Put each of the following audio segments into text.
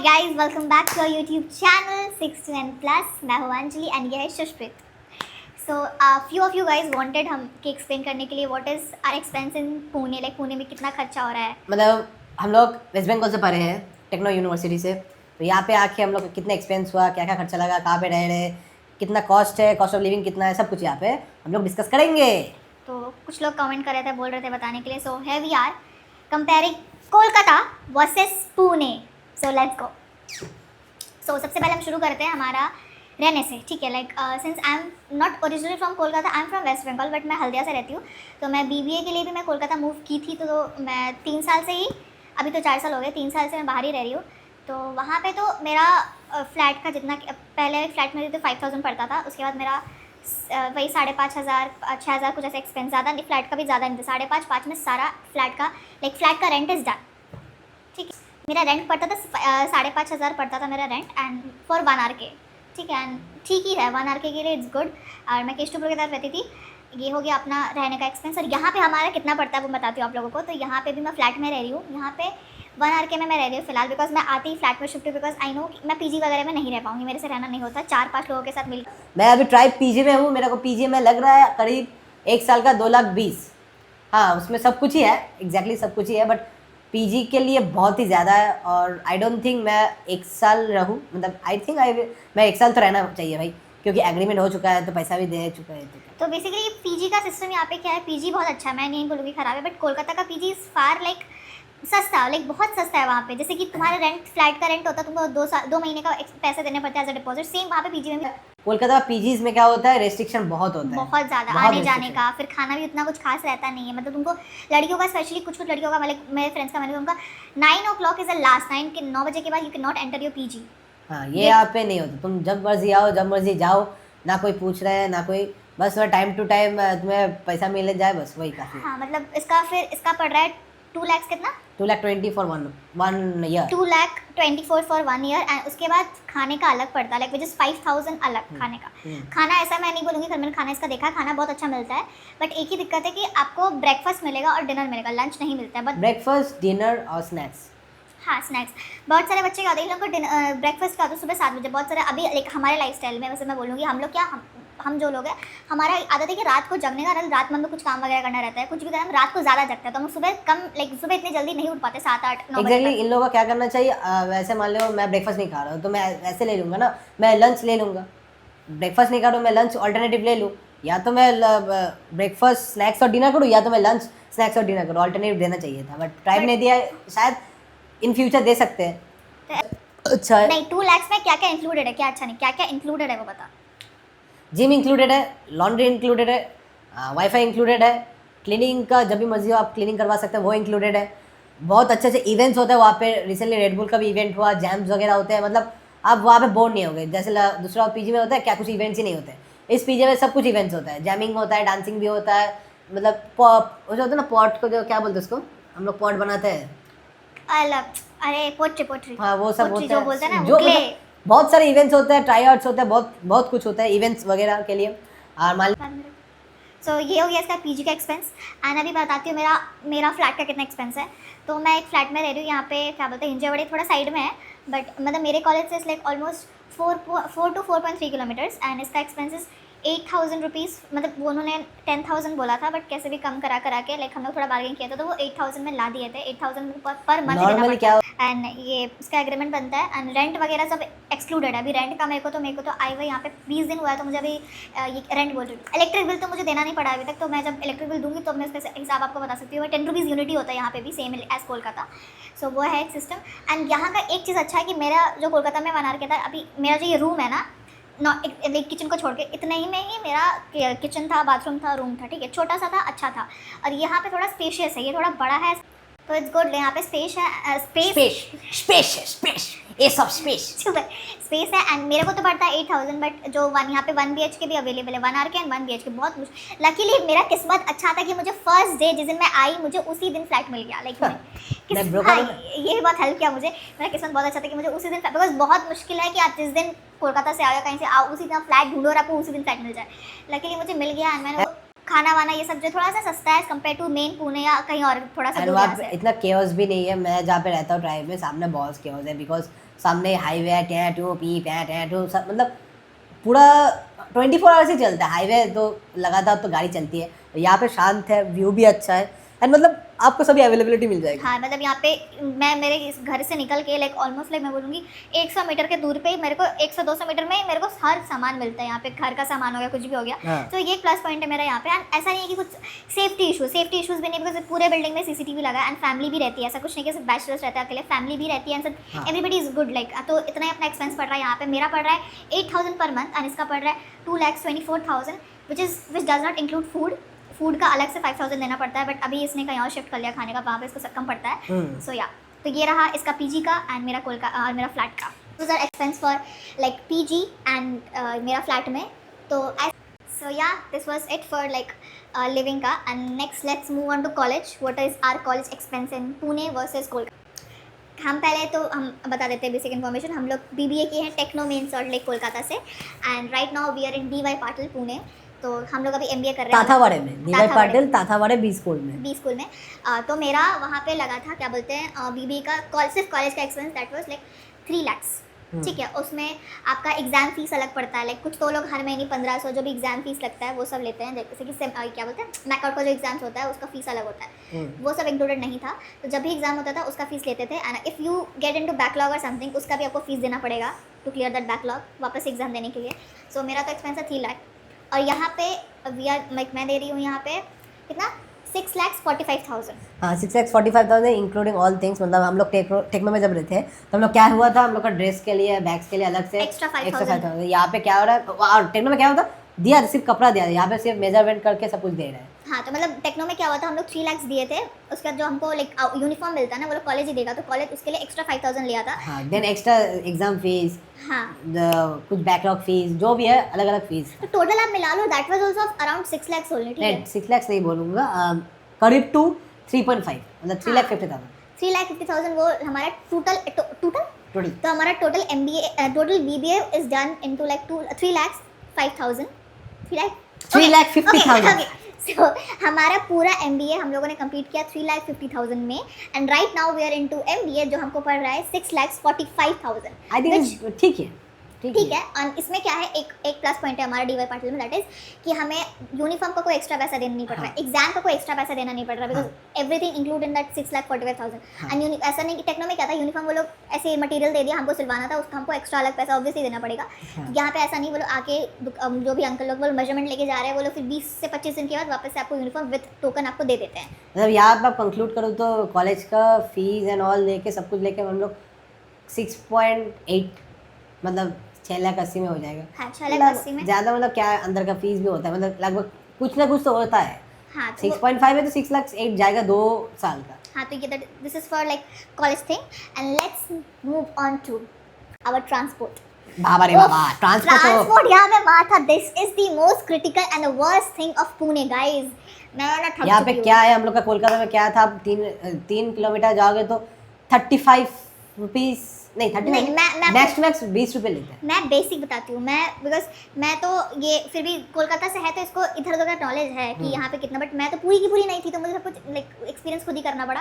guys, welcome back to our YouTube channel 6 to N Plus. मैं हूँ Anjali and ये है सुष्प्रीत. So few of you guys wanted हम कि explain करने के लिए what is our expense in Pune, like Pune में कितना खर्चा हो रहा है. मतलब हम लोग वेस्ट बंगाल से पढ़े हैं टेक्नो यूनिवर्सिटी से, तो यहाँ पे आके हम लोग कितना एक्सपेंस हुआ, क्या क्या खर्चा लगा, कहाँ पे रह रहे, कितना कॉस्ट है, कॉस्ट ऑफ लिविंग कितना है, सब कुछ यहाँ पे हम लोग डिस्कस करेंगे. तो कुछ लोग कमेंट कर रहे थे, बोल रहे थे बताने के लिए. So here we are comparing Kolkata versus Pune. So let's go. So सबसे पहले हम शुरू करते हैं हमारा रहने से. ठीक है, like since I am not originally from Kolkata, I am from West Bengal, but मैं हल्दिया से रहती हूँ. तो मैं BBA के लिए भी मैं कोलकाता मूव की थी. तो मैं 3 साल से ही, अभी तो 4 साल हो गए, 3 साल से मैं बाहर ही रह रही हूँ. तो वहाँ पे तो मेरा फ्लैट का जितना, पहले फ्लैट में तो 5000 पड़ता था. उसके बाद मेरा वही 5500 6000 कुछ ऐसे एक्सपेंस. ज़्यादा नहीं, फ्लैट का भी ज़्यादा नहीं था. 5.5 में सारा फ्लैट का, लाइक फ्लैट का रेंट इज़ डन. ठीक है, मेरा रेंट पड़ता था 5500 पड़ता था मेरा रेंट, एंड फॉर 1 आवर के. ठीक है, एंड ठीक ही है 1 आवर के लिए, इट्स गुड. और मैं केशवपुर के तरफ रहती थी. ये हो गया अपना रहने का एक्सपेंस. और यहाँ पे हमारा कितना पड़ता है वो बताती हूँ आप लोगों को. तो यहाँ पे भी मैं फ्लैट में रह रही हूँ. यहाँ पे 1 आवर के में मैं रह रही हूँ फिलहाल, बिकॉज मैं आती ही फ्लैट में शिफ्ट हूँ, बिकॉज आई नो मैं PG वगैरह में नहीं रह पाऊँगी, मेरे से रहना नहीं होता 4-5 लोगों के साथ मिल. मैं अभी ट्राइब PG में हूँ. मेरे को PG में लग रहा है करीब 1 साल का 2,20,000. हाँ, उसमें सब कुछ ही है, एग्जैक्टली सब कुछ ही है, बट PG के लिए बहुत ही ज़्यादा है. और आई डोंट थिंक मैं 1 साल रहूँ. मतलब आई थिंक मैं 1 साल तो रहना चाहिए भाई, क्योंकि एग्रीमेंट हो चुका है तो पैसा भी दे चुका है. तो बेसिकली PG का सिस्टम यहाँ पे क्या है, PG बहुत अच्छा है, मैं नहीं बोलूँगी ख़राब है, बट कोलकाता का PG इज़ फार लाइक सस्ता, लाइक बहुत सस्ता है वहाँ पे. जैसे कि तुम्हारा रेंट, फ्लैट का रेंट होता है, तुमको 2 महीने का पैसे देने पड़ते हैं एज अ डिपॉजिट. सेम वहाँ पे PG में भी. कोलकाता PGs में क्या होता है, रेस्ट्रिक्शन बहुत होता है, बहुत ज़्यादा आने जाने का. फिर खाना भी उतना कुछ खास रहता नहीं है. मतलब तुमको लड़कियों का, स्पेशली कुछ लड़कियों का, मतलब मेरे फ्रेंड्स का, मैंने उनका 9 o'clock इज़ द लास्ट. 9 बजे के बाद you can not enter your PG. हाँ, ये यहाँ पे नहीं होता. तुम जब मर्जी आओ, जब मर्जी जाओ, ना कोई पूछ रहा है, ना कोई, बस टाइम टू टाइम तुम्हें पैसा मिल जाए, बस वही काफ़ी. हाँ, मतलब इसका पड़ रहा है 2 लाख कितना, 2,20,000 for 1 year. 2,24,000 for 1 year. And उसके बाद खाने का अलग पड़ता है, लाइक विच इज़ 5,000 अलग खाने का. खाना ऐसा मैं नहीं बोलूँगी, मैंने खाना इसका देखा, खाना बहुत अच्छा मिलता है. बट एक ही दिक्कत है कि आपको ब्रेकफास्ट मिलेगा और डिनर मिलेगा, लंच नहीं मिलता है. बट ब्रेकफास्ट, डिनर और स्नैक्स. हाँ, स्नैक्स. बहुत सारे बच्चे क्या होते हैं, इन लोग को ब्रेकफास्ट का होता है सुबह 7 बजे. बहुत सारे अभी लाइक हमारे लाइफस्टाइल में, वैसे मैं बोलूँगी हम लोग क्या, हम जो लोग हैं, हमारा आदत है कि रात को जगने का, रात में हमें कुछ काम वगैरह करना रहता है, कुछ भी करना, हम रात को ज़्यादा जगते हैं. तो हम सुबह कम, लाइक सुबह इतनी जल्दी नहीं उठ पाते, 7-8-9 बजे. एग्जैक्टली. इन लोगों का क्या करना चाहिए, वैसे मान लो मैं ब्रेकफास्ट नहीं खा रहा हूँ तो मैं ऐसे ले लूँगा ना, मैं लंच ले लूँगा. ब्रेकफास्ट नहीं खा रहा हूँ, मैं लंच ऑल्टरनेटिव ले लूँ. या तो मैं ब्रेकफास्ट, स्नैक्स और डिनर करूँ, या तो मैं लंच, स्नैक्स और डिनर करूँ. ऑल्टरनेटिव देना चाहिए था, बट ट्राइब ने दिया. शायद इन फ्यूचर दे सकते हैं. अच्छा है. नहीं, 2 लाख में क्या क्या इंक्लूडेड है, क्या अच्छा नहीं, क्या क्या इंक्लूडेड है वो बता. जिम इंक्लूडेड है, लॉन्ड्री इंक्लूडेड है, वाईफाई इंक्लूडेड है, क्लीनिंग का जब भी मर्जी हो आप क्लीनिंग करवा सकते हैं, वो इंक्लूडेड है. बहुत अच्छे अच्छे इवेंट्स होते हैं वहाँ पे. रिसेंटली रेडबुल का भी इवेंट हुआ, जैम्स वगैरह होते हैं. मतलब आप वहाँ पे बोर नहीं होगे. जैसे दूसरा PG में होता है क्या, कुछ इवेंट्स ही नहीं होते. इस PG में सब कुछ इवेंट्स होता है. जैमिंग होता है, डांसिंग भी होता है. मतलब पॉप जो होता है ना, पॉट को जो क्या बोलते हैं उसको, हम लोग पॉट बनाते हैं अलग. अरे पोट्री. हाँ, वो सब होता जो है. बोलते हैं ना, जो क्ले. बहुत सारे इवेंट्स होते हैं, ट्राई आउट्स होते हैं, बहुत कुछ होता है इवेंट्स वगैरह के लिए. और मान सो ये हो गया इसका PG का एक्सपेंस. एंड अभी बताती हूँ मेरा फ्लैट का कितना एक्सपेंस है. तो मैं एक फ्लैट में रह रही हूँ, यहाँ पे क्या बोलते हैं, हिंजावड़ी थोड़ा साइड में है, बट मतलब मेरे कॉलेज से like almost 4 to 4.3 kilometres. And इसका एक्सपेंसेस 8,000 रुपीज़. मतलब वो उन्होंने 10,000 बोला था, बट कैसे भी कम करा के लाइक हम लोग थोड़ा बार्गेन किया था, तो वो 8,000 में ला दिए थे. 8,000 पर मंथ देना पड़ता है. एंड ये इसका एग्रीमेंट बनता है. एंड रेंट वगैरह सब एक्सक्लूडेड है. अभी रेंट का मेरे को तो आई हुई यहाँ पे 20 दिन हुआ है, तो मुझे अभी ये रेंट बोल रही हूँ. इलेक्ट्रिक बिल तो मुझे देना नहीं पड़ा अभी तक. तो मैं जब इलेक्ट्रिक बिल दूंगी तो मैं उसका हिसाब आपको बता सकती हूँ. 10 रुपीज़ यूनिटी होता है यहाँ पे भी, सेम एज कोलकाता. सो वो है एक सिस्टम. एंड यहाँ का एक चीज़ अच्छा है कि मेरा जो कोलकाता में 1 आवर के था, अभी मेरा जो ये रूम है ना, लाइक किचन को छोड़ के इतने ही में ही मेरा किचन था, बाथरूम था, रूम था. ठीक है, छोटा सा था, अच्छा था. और यहाँ पे थोड़ा स्पेशियस है, ये थोड़ा बड़ा है, तो इट्स गुड. यहाँ पे स्पेस है, स्पेस है. एंड मेरे को तो पड़ता है 8,000, बट जो यहाँ पे 1 BHK भी अवेलेबल है, 1 आवर के एंड 1 BHK. बहुत मुश्किल. लकीली मेरा किस्मत अच्छा था कि मुझे फर्स्ट डे जिस दिन मैं आई, मुझे उसी दिन फ्लैट मिल गया. लाइक ये बहुत हेल्प किया मुझे. मेरा किस्मत बहुत अच्छा था कि मुझे उसी दिन, बिकॉज बहुत मुश्किल है कि आप जिस दिन कोलकाता से आओ, कहीं से आओ, उसी दिन फ्लैट ढूंढो और आपको उसी दिन फ्लैट मिल जाए. लकीली मुझे मिल गया. एंड मैंने खाना वाना ये सब जो थोड़ा सा सस्ता है कंपेयर टू मेन पुणे या कहीं और थोड़ा सा एंड दूर वहाँ यहाँ पे से। इतना केओस भी नहीं है। मैं जहाँ पे रहता हूँ ड्राइव में, सामने बहुत केओस है, बिकॉज सामने हाईवे है, टैटू पी टैटू सब, मतलब पूरा 24 आवर्स ही चलता है। हाईवे तो लगातार तो गाड़ी चलती है। यहाँ पे शांत है, व्यू भी अच्छा है, एंड मतलब आपको सभी अवेलेबिलिटी मिल जाएगी। हाँ मतलब यहाँ पे मैं मेरे इस घर से निकल के लाइक ऑलमोस्ट लाइक मैं बोलूँगी 100 मीटर के दूर पे ही मेरे को 100-200 मीटर में ही मेरे को हर सामान मिलता है यहाँ पे, घर का सामान हो गया, कुछ भी हो गया। हाँ। तो ये एक प्लस पॉइंट है मेरा यहाँ पे। एंड ऐसा नहीं है कि कुछ सेफ्टी इशूज़ भी नहीं, बिकॉज पूरे बिल्डिंग में सीसीटीवी लगा है एंड फैमिली भी रहती है। ऐसा कुछ नहीं कि सिर्फ बैचलर्स रहते हैं अकेले, फैमिली भी रहती है एंड हाँ। Everybody is good like. तो इतना ही अपना एक्सपेंस पड़ रहा है यहाँ पे। मेरा पड़ रहा है 8,000 पर मंथ एंड इसका पड़ रहा है 2,24,000 which does not include food का अलग से 5,000 देना पड़ता है। बट अभी इसने कहीं और शिफ्ट कर लिया खाने का, वहाँ पे इसको कम पड़ता है। सो या तो ये रहा इसका पीजी का एंड मेरा और मेरा फ्लैट का। तो sir expense for like PG and मेरा फ्लैट में। तो सो या this was it for like living का। And next let's move on to college. What is our college expense in Pune versus Kolkata. हम पहले तो हम बता देते हैं बेसिक इन्फॉर्मेशन। हम लोग बीबीए किए हैं Techno Main Salt Lake Kolkata से and right now we are in DY Patil Pune. तो हम लोग अभी MBA कर रहे हैं ताथावाड़े में, DY पाटिल ताथावाड़े बी स्कूल में। बी स्कूल में। तो मेरा वहाँ पे लगा था क्या बोलते हैं बीबीए का सिर्फ कॉलेज का expense that was like 3 lakhs। ठीक है, उसमें आपका एग्जाम फीस अलग पड़ता है। लाइक कुछ तो लोग हर महीने 1,500 जो भी एग्जाम फीस लगता है वो सब लेते हैं। जैसे कि क्या बोलते हैं मैकआउट का जो एग्जाम्स होता है उसका फीस अलग होता है, वो सब इंक्लूडेड नहीं था। तो जब भी एग्जाम होता था उसका फीस लेते थे। And if you get into backlog और समथिंग उसका भी आपको फीस देना पड़ेगा टू क्लियर दैट बैकलॉग वापस एग्जाम देने के लिए। सो मेरा तो एक्सपेंस है 3 लाख और यहाँ पे मैं दे रही हूँ यहाँ पे कितना 6,45,000। हाँ 6,45,000 इंक्लूडिंग ऑल थिंग्स। मतलब हम लोग टेक्नो में जब रहते हैं तो हम लोग क्या हुआ था, हम लोग का ड्रेस के लिए, बैग्स के लिए अलग से एक्स्ट्रा 5,000। यहाँ पे क्या हो रहा है, और टेक्नो में क्या होता दिया, सिर्फ कपड़ा दिया, यहाँ पे सिर्फ मेजरमेंट करके सब कुछ दे रहे हैं। हाँ तो मतलब टेक्नो में क्या हुआ था, हम लोग 3 lakhs दिए थे। उसका जो हमको लाइक यूनिफॉर्म मिलता है ना वो लोग कॉलेज ही देगा, तो कॉलेज उसके लिए एक्स्ट्रा 5,000 लिया था। हाँ देन एक्स्ट्रा एग्जाम फीस, हाँ कुछ बैकलॉग फीस, जो भी है अलग अलग फीस। तो टोटल आप मिला लो that was also around 6 lakhs only. ठीक है 6 lakhs नहीं बोलूँगा, करीब टू 3.5, मतलब 3,50,000 3,50,000 वो हमारा टोटल। तो हमारा total BBA is done into like 3,05,000 3,50,000। सो हमारा पूरा MBA हम लोगों ने कंप्लीट किया 3,50,000 में। And right now we are into MBA जो हमको पड़ रहा है 6,45,000। आई थिंक ठीक है। ठीक है। और इसमें क्या है, एक प्लस पॉइंट है हमारा DY पाटिल में, दैट इज कि हमें यूनिफॉर्म का कोई एक्स्ट्रा पैसा देना नहीं पड़ रहा है, एग्जाम का कोई एक्स्ट्रा पैसा देना नहीं पड़ रहा, because everything include in that 6,45,000। And ऐसा नहीं कि टेक्नो में क्या था, यूनिफॉर्म वो लोग ऐसे मटेरियल दे दिया, हमको सिलवाना था, उसका हमको एक्स्ट्रा अलग पैसा ऑब्वियसली देना पड़ेगा। यहाँ पे ऐसा नहीं, वो लोग आके जो भी अंकल लोग वो मेजरमेंट लेके जा रहे हैं, वो लोग फिर 20 से 25 दिन के बाद वापस से आपको यूनिफॉर्म विद टोकन आपको दे देते हैं। मतलब यहाँ पर कंक्लूड करूँ तो कॉलेज का फीस एंड ऑल लेके सब कुछ लेके हम लोग 6.8 मतलब 6,80,000 में हो जाएगा। हाँ 6,80,000 में ज़्यादा मतलब क्या अंदर का फीस भी होता है, मतलब लगभग कुछ ना कुछ तो होता है। हाँ 6.5 है तो 6,08,000 जाएगा 2 साल का। हाँ तो ये this is for like college thing. And let's move on to our transport. बाबा रे बाबा, ट्रांसपोर्ट यहाँ पे माथा, this is the most critical and the worst thing of Pune guys. मैं ना थक यहाँ पे चुकी क्या है, हम लोग का कोलकाता में क्या था, आप 3 किलोमीटर जाओगे तो 35 रुपीस नहीं 30 मैं मैक्स 20 रुपये लेते हैं। मैं बेसिक बताती हूँ, मैं बिकॉज मैं तो ये फिर भी कोलकाता से है तो इसको इधर उधर का नॉलेज है कि यहाँ पे कितना, बट मैं तो पूरी की पूरी नहीं थी तो मुझे सब कुछ लाइक एक्सपीरियंस खुद ही करना पड़ा।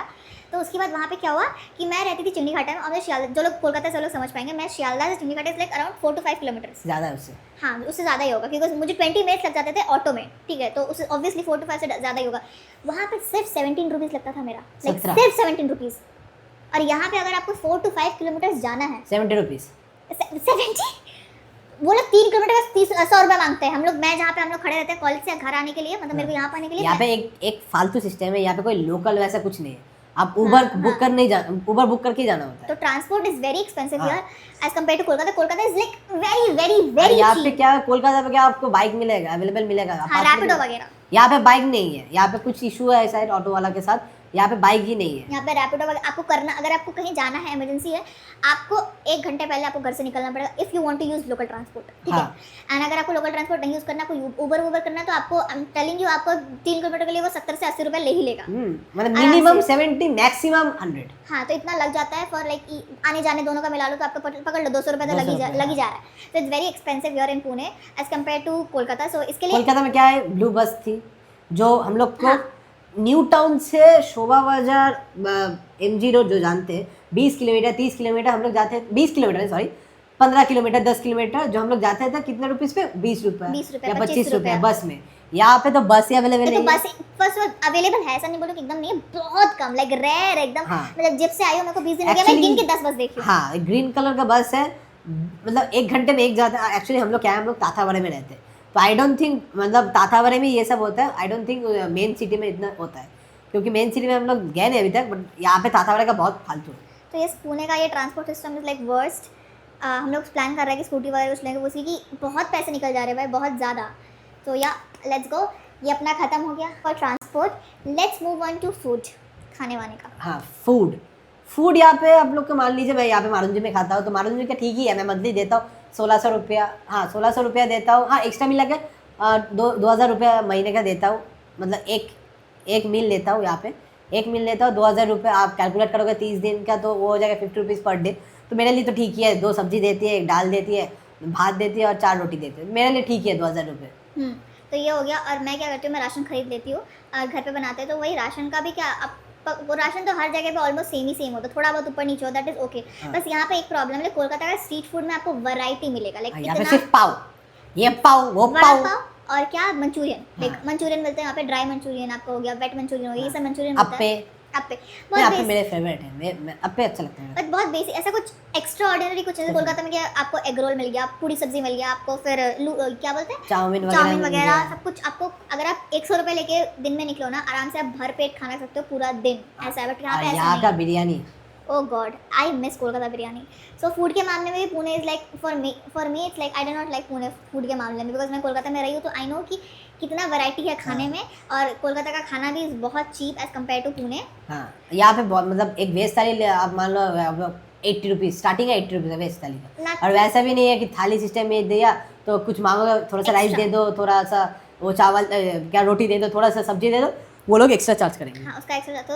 तो उसके बाद वहाँ पे क्या हुआ कि मैं रहती थी चिमनी घाटा में, और मैं शियालदा, जो लोग कोलकाता से लोग समझ पाएंगे, मैं शियालदा से चिमनी घाटा is like around 4 to 5 kilometres. ज़्यादा है उससे, हाँ उससे ज़्यादा ही होगा क्योंकि मुझे 20 मिनट्स लग जाते थे ऑटो में। ठीक है, तो उससे ऑब्वियसली 4 to 5 से ज़्यादा ही होगा। वहाँ पे सिर्फ 17 रुपीज़ लगता था मेरा, लाइक सिर्फ 17 रुपीज़। और यहाँ पे अगर आपको 4 to 5 किलोमीटर्स जाना है 70 रुपीज़। 70 वो लोग 3 किलोमीटर का 100 रुपये मांगते हैं। हम लोग मैं जहाँ पे हम लोग खड़े रहते हैं कॉलेज से घर आने के लिए, मतलब मेरे को यहाँ पे आने के लिए, यहाँ पे एक फालतू सिस्टम है, यहाँ पे कोई लोकल वैसा कुछ नहीं है। आप उबर बुक कर नहीं जाना, उबर बुक करके जाना होता है। तो transport is very expensive here as compare to Kolkata. Kolkata is like very very very यहाँ पे क्या, कोलकाता में क्या आपको बाइक मिलेगा, अवेलेबल मिलेगा, रैपिडो वगैरह। यहाँ पे बाइक नहीं है, यहाँ पे कुछ इशू है ऐसा ऑटो वाला के साथ, यहाँ पे बाइक ही नहीं है। यहाँ पे रैपिडो वगैरह आपको करना, अगर आपको कहीं जाना है, इमरजेंसी है, आपको 1 घंटे पहले आपको घर से निकलना पड़ेगा if you want to use local transport. ठीक है, एंड अगर आपको लोकल ट्रांसपोर्ट नहीं यूज़ करना, आपको उबर करना है, तो आपको आई एम टेलिंग यू आपको 3 किलोमीटर के लिए वो 70 से 80 रुपये ले ही लेगा। मतलब मिनिमम 70 मैक्सिमम 100। हाँ तो इतना लग जाता है फॉर लाइक आने जाने दोनों का मिला लो तो आपको पकड़ लो 200 रुपये तो लग ही जा रहा है। तो it's very expensive here in Pune as compare to Kolkata. So इसके लिए कोलकाता में क्या है, ब्लू बस थी, जो हम लोग को हाँ। न्यू टाउन से शोभा बाजार MG रोड जो जानते हैं 20 किलोमीटर 30 किलोमीटर हम लोग जाते हैं 20 किलोमीटर सॉरी 15 किलोमीटर 10 किलोमीटर जो हम लोग जाते थे कितने रुपीस पे 20 रुपये 20 रुपये, या 25 25 रुपये रुपये। बस में। यहाँ पे तो बस ही अवेलेबल देखो नहीं है। बस फर्स्ट अवेलेबल है, ऐसा नहीं बोलो कि एकदम नहीं है, बहुत कम, लाइक रेयर एकदम। हाँ। मतलब जब से आई हूँ मेरे को 20 दिन हो गया, मैं गिन के 10 बस देखी हूँ। हाँ ग्रीन कलर का बस है, मतलब 1 घंटे में एक जाता है। एक्चुअली हम लोग क्या है, हम लोग ताथावाड़े में रहते हैं, तो आई डोंट थिंक मतलब ताथावाड़े में ये सब होता है। I don't think main city में इतना होता है, क्योंकि मेन सिटी में हम लोग गए नहीं अभी तक, बट यहाँ पे ताथावाड़े का बहुत फालतू है। तो ये पुणे का ये transport system is like worst. हम लोग प्लान कर रहे हैं कि स्कूटी वगैरह कुछ लेंगे, उसकी कि बहुत पैसे निकल जा रहे हैं भाई, बहुत ज़्यादा। तो या लेट्स गो, ये अपना ख़त्म हो गया for transport. Let's move on to food, खाने वाने का। हाँ फूड यहाँ पे आप लोग को मान लीजिए, मैं यहाँ पे मारुंजी में खाता हूँ, तो मारुंजी का ठीक ही है, मैं मंथली देता हूँ 1600 रुपया। हाँ 1600 रुपया देता हूँ। हाँ एक्स्ट्रा मिला के 2000 रुपया महीने का देता हूँ, मतलब एक मील लेता हूँ यहाँ पे, एक मील लेता हूँ 2000 रुपये। आप कैलकुलेट करोगे 30 दिन का तो वो हो जाएगा 50 रुपीज़ पर डे। तो मेरे लिए तो ठीक ही है, 2 सब्जी देती है, 1 दाल देती है, भात देती है और 4 रोटी देती है, मेरे लिए ठीक है 2000 रुपये। तो ये हो गया। और मैं क्या करती हूँ, मैं राशन खरीद लेती हूँ और घर पे बनाते हैं, तो वही राशन का भी क्या, अब वो राशन तो हर जगह पे ऑलमोस्ट सेम होता है, थोड़ा बहुत ऊपर नीचे होता है, दैट इज ओके। बस यहाँ पे एक प्रॉब्लम है, कोलकाता का स्ट्रीट फूड में आपको वैरायटी मिलेगा, लाइक यहाँ पे सिर्फ पाव, ये पाव वो वड़ा पाव पाव और क्या मंचूरियन, लाइक मंचूरियन मिलते हैं यहाँ पे, ड्राई मंचूरियन आपको हो गया, वेट मंचूरियन हो गया, ये सब मंचूरियन मिलता है। अप्पे अप्पे बहुत मेरे फेवरेट है, मैं अप्पे अच्छा लगता है। बट बहुत बेसिक, ऐसा कुछ एक्स्ट्रा ऑर्डिनरी कुछ नहीं। कोलकाता में क्या, आपको एग रोल मिल गया, पूरी सब्जी मिल गया आपको, फिर क्या बोलते हैं चाउमीन चाउमीन मिल वगैरह गया। सब कुछ आपको। अगर आप 100 रुपये लेके दिन में निकलो ना, आराम से आप भर पेट खाना सकते हो पूरा दिन, ऐसा है। बट यहाँ पे ऐसा यहाँ का नहीं। Biryani, oh God, I miss Kolkata biryani. So food के मामले में भी Pune is like for me it's like I do not like Pune food के मामले में, बिकॉज मैं कोलकाता में रही हूँ, तो आई नो कि कितना वैरायटी है खाने में, और कोलकाता का खाना भी बहुत cheap as compare to Pune. हाँ यहाँ पे बहुत मतलब एक वेज थाली आप मान लो 80 रुपीज़ स्टार्टिंग है, 80 रुपीज़ है वेज थाली का। और वैसा भी नहीं है कि थाली सिस्टम में दिया तो कुछ मांगो, थोड़ा सा राइस दे दो, थोड़ा सा वो चावल क्या रोटी दे दो, थोड़ा सा सब्जी दे दो, वो लोग एक्स्ट्रा चार्ज करेंगे। हाँ उसका एक्स्ट्रा, तो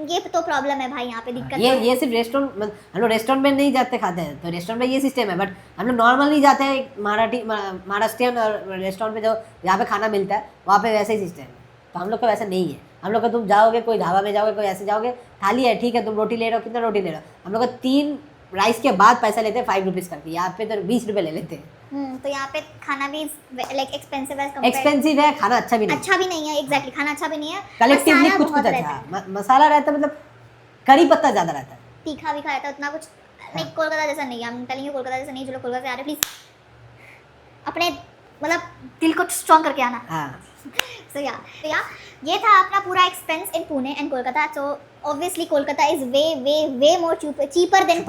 ये तो प्रॉब्लम है भाई, यहाँ पे दिक्कत। ये सिर्फ रेस्टोरेंट, हम लोग रेस्टोरेंट में नहीं जाते खाते हैं, तो रेस्टोरेंट में ये सिस्टम है, बट हम लोग नॉर्मल नहीं जाते हैं महाराष्ट्रियन रेस्टोरेंट में जो यहाँ पे खाना मिलता है वहाँ पे वैसे ही सिस्टम है। तो हम लोग का वैसा नहीं है। हम लोग का तुम जाओगे कोई ढाबा में जाओगे, कोई ऐसे जाओगे, थाली है ठीक है, तुम रोटी ले रहे हो, कितना रोटी ले रहे हो, हम लोग का 3 राइस के बाद पैसा लेते हैं 5 रुपीज़ करके, यहाँ पे तो 20 रुपये ले लेते हैं। तो यहाँ पे खाना भी लाइक एक्सपेंसिव है, एक्सपेंसिव है, खाना अच्छा भी नहीं, अच्छा भी नहीं है। एग्जैक्टली खाना अच्छा भी नहीं है, कलेक्टिवली मसाला कुछ बहुत रहता अच्छा है, मसाला रहता है, मतलब करी पत्ता ज़्यादा रहता है, तीखा भी रहता है, उतना कुछ लाइक कोलकाता जैसा नहीं है। हम टेलिंग यू कोलकाता जैसा नहीं। जो लोग कोलकाता से आ रहे हैं प्लीज अपने मतलब दिल को स्ट्रॉन्ग करके आना। हाँ सो या ये था अपना पूरा expense in Pune and Kolkata. So obviously Kolkata is way more cheaper than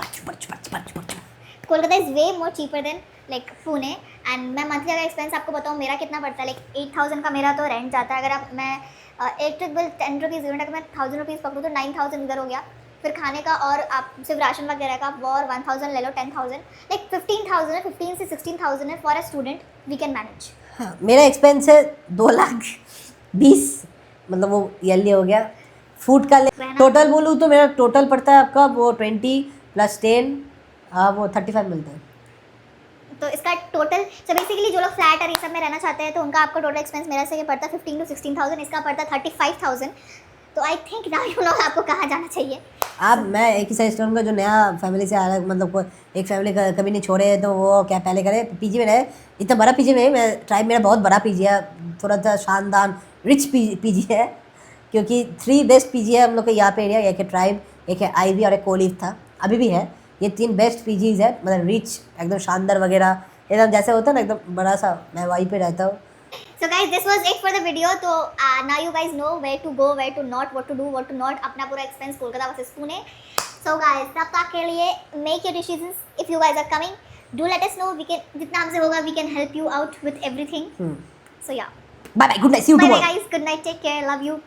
Kolkata is way more cheaper than like Pune. And मैं मंथली अगर एक्सपेंस आपको बताऊँ मेरा कितना पड़ता है, लाइक 8000 का मेरा तो रेंट जाता है। अगर आप मैं इलेक्ट्रिक बिल 10 रुपीज़ यूनिट, अगर मैं 1000 रुपीज़ पकड़ूँ तो 9000 इधर हो गया। फिर खाने का और आप सिर्फ राशन वगैरह का और 1000 ले लो, 10,000 लाइक 15,000 है, 15 से 16,000 है for a student, we can manage. हाँ, मेरा एक्सपेंस है 2,20,000, मतलब वो ईयरली हो गया। फूड का टोटल बोलूँ तो मेरा टोटल पड़ता है आपका वो 20 + 10 वो 35 मिलता है। तो इसका टोटल, सो बेसिकली जो लोग फ्लैट और ये सब में रहना चाहते हैं तो उनका आपका टोटल एक्सपेंस मेरा से पड़ता है 15 to 16,000, इसका पड़ता है 35,000। तो I think now you know आपको कहाँ जाना चाहिए। अब मैं एक ही सजेस्ट का जो नया फैमिली से आ रहा है, मतलब कोई एक फैमिली कभी नहीं छोड़े तो वो क्या पहले करे पीजी में रहे। इतना बड़ा पीजी में मैं ट्राइब मेरा बहुत बड़ा पीजी है, थोड़ा सा शानदार रिच पीजी है, क्योंकि 3 बेस्ट पीजी है हम लोग के यहाँ पे एरिया। एक है ट्राइब, एक है आईवी और एक कोलिव था, अभी भी है। ये 3 बेस्ट पीजीज है, मतलब रिच एकदम शानदार वगैरह, एकदम जैसे होता है ना एकदम बड़ा सा, मैं वहीं पे रहता हूँ। So guys, this was it for the video. तो now you guys know where to go, where to not, what to do, what to not. अपना पूरा expense Kolkata versus Pune. So guys, तब तक के लिए make your decisions. If you guys are coming, do let us know. We can, जितना हमसे होगा, we can help you out with everything. So yeah. Bye bye. Good night. See you Bye bye tomorrow. guys. Good night. Take care. Love you.